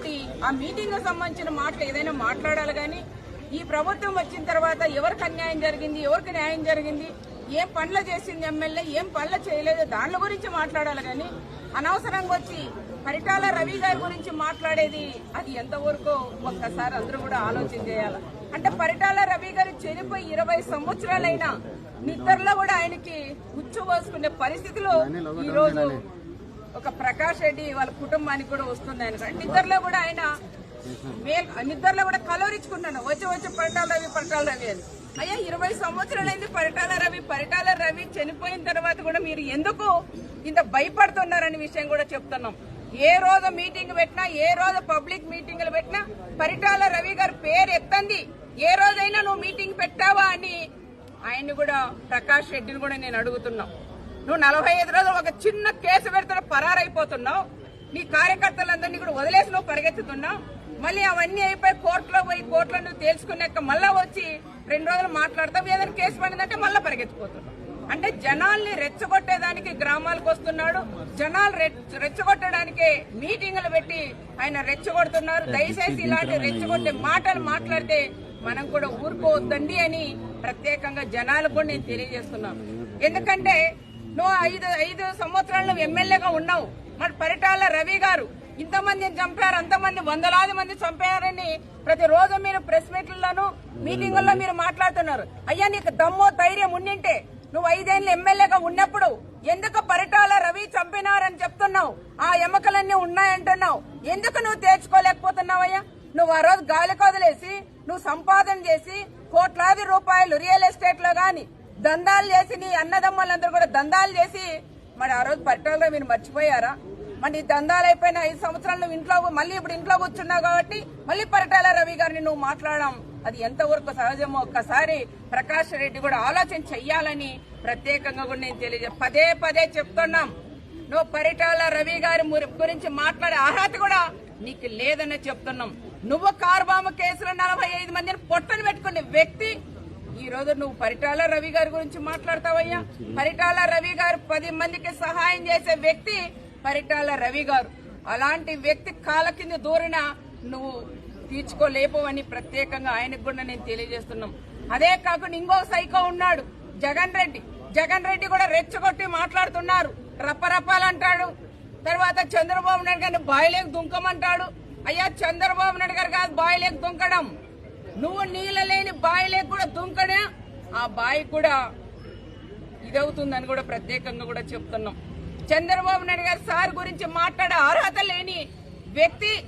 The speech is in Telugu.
మరి ఆ మీటింగ్ సంబంధించిన మాటలు ఏదైనా మాట్లాడాలి కానీ ఈ ప్రభుత్వం వచ్చిన తర్వాత ఎవరికి అన్యాయం జరిగింది, ఎవరికి న్యాయం జరిగింది, ఏం పనులు చేసింది ఎమ్మెల్యే, ఏం పనులు చేయలేదు, దాని గురించి మాట్లాడాలి కానీ అనవసరంగా వచ్చి పరిటాల రవి గారి గురించి మాట్లాడేది అది ఎంతవరకు ఒక్కసారి అందరూ కూడా ఆలోచన చేయాలి. అంటే పరిటాల రవి గారు చనిపోయి 20 సంవత్సరాలైనా నిద్రలో కూడా ఆయనకి ఉచ్చు పోసుకునే పరిస్థితిలో ఈ రోజు ఒక ప్రకాష్ రెడ్డి వాళ్ళ కుటుంబానికి కూడా వస్తుంది. ఆయన నిద్రలో కూడా ఆయన నిద్రలో కూడా కలవరించుకుంటాను వచ్చి పరిటాల రవి అని. అయ్యా 20 సంవత్సరాలైంది పరిటాల రవి చనిపోయిన తర్వాత కూడా మీరు ఎందుకు ఇంత భయపడుతున్నారనే విషయం కూడా చెప్తున్నాం. ఏ రోజు మీటింగ్ పెట్టినా, ఏ రోజు పబ్లిక్ మీటింగ్లు పెట్టినా పరిటాల రవి గారి పేరు ఎత్తంది. ఏ రోజైనా నువ్వు మీటింగ్ పెట్టావా అని ఆయన్ని కూడా ప్రకాష్ రెడ్డిని కూడా నేను అడుగుతున్నావు. నువ్వు 45 రోజులు ఒక చిన్న కేసు పెడితే పరారైపోతున్నావు. నీ కార్యకర్తలందరినీ కూడా వదిలేసి నువ్వు పరిగెత్తుతున్నావు. మళ్ళీ అవన్నీ అయిపోయి కోర్టులో నువ్వు తేల్చుకున్నాక మళ్ళా వచ్చి 2 రోజులు మాట్లాడతావు. ఏదైనా కేసు పడిందంటే మళ్ళా పరిగెత్తిపోతున్నావు. అంటే జనాల్ని రెచ్చగొట్టేదానికి గ్రామాలకు వస్తున్నాడు. జనాలు రెచ్చగొట్టడానికి మీటింగులు పెట్టి ఆయన రెచ్చగొడుతున్నారు. దయచేసి ఇలాంటి రెచ్చగొట్టే మాటలు మాట్లాడితే మనం కూడా ఊరుకోవద్దండి అని ప్రత్యేకంగా జనాలకు కూడా నేను తెలియజేస్తున్నాను. ఎందుకంటే నువ్వు 5 సంవత్సరాలు నువ్వు ఎమ్మెల్యేగా ఉన్నావు. మరి పరిటాల రవి గారు ఇంతమందిని చంపారు, అంతమంది వందలాది మంది చంపారని ప్రతిరోజు మీరు ప్రెస్ మీట్లలోనూ మీటింగుల్లో మీరు మాట్లాడుతున్నారు. అయ్యా నీకు దమ్ము ధైర్యం ఉండింటే నువ్వు 5 ఏళ్ళు ఎమ్మెల్యేగా ఉన్నప్పుడు ఎందుకు పరిటాల రవి చంపినారని చెప్తున్నావు? ఆ ఎమ్మకలన్నీ ఉన్నాయంటున్నావు. ఎందుకు నువ్వు తేల్చుకోలేకపోతున్నావయ్యా? నువ్వు ఆ రోజు గాలికి వదిలేసి నువ్వు సంపాదన చేసి కోట్లాది రూపాయలు రియల్ ఎస్టేట్ లో గాని దందాలు చేసి నీ అన్నదమ్ములందరూ కూడా దందాలు చేసి మరి ఆ రోజు పరిటాల రవిని మర్చిపోయారా? మరి నీ దందాలు అయిపోయిన 5 సంవత్సరాలు నువ్వు మళ్ళీ ఇప్పుడు ఇంట్లో కూర్చున్నావు కాబట్టి మళ్ళీ పరిటాల రవి గారిని నువ్వు మాట్లాడడం అది ఎంతవరకు సహజమో ఒక్కసారి ప్రకాష్ రెడ్డి కూడా ఆలోచన చెయ్యాలని ప్రత్యేకంగా కూడా నేను పదే చెప్తున్నాం. నువ్వు పరిటాల రవి గారి గురించి మాట్లాడే అర్హత కూడా నీకు లేదని చెప్తున్నాం. నువ్వు కార్బాము కేసులో 45 మందిని పొట్టను పెట్టుకునే వ్యక్తి ఈ రోజు నువ్వు పరిటాల రవి గారి గురించి మాట్లాడతావయ్యా? పరిటాల రవి గారు 10 మందికి సహాయం చేసే వ్యక్తి పరిటాల రవి గారు. అలాంటి వ్యక్తి కాళ్ళ కింద దూరిన నువ్వు తీర్చుకోలేపోవని ప్రత్యేకంగా ఆయనకు కూడా నేను తెలియజేస్తున్నాం. అదే కాకుండా ఇంకో సైకో ఉన్నాడు జగన్ రెడ్డి కూడా రెచ్చగొట్టి మాట్లాడుతున్నారు. రప్పరప్పాలంటాడు. తర్వాత చంద్రబాబు నాయుడు గారిని బాయిలేకి దుంకమంటాడు. అయ్యా చంద్రబాబు నాయుడు గారు కాదు బాయిలేకి దుంకడం, నువ్వు నీళ్ళ లేని బాయిలేకి కూడా దుంకడే ఆ బాయి కూడా ఇదవుతుందని కూడా ప్రత్యేకంగా కూడా చెప్తున్నాం. చంద్రబాబు నాయుడు గారు సార్ గురించి మాట్లాడే అర్హత లేని వ్యక్తి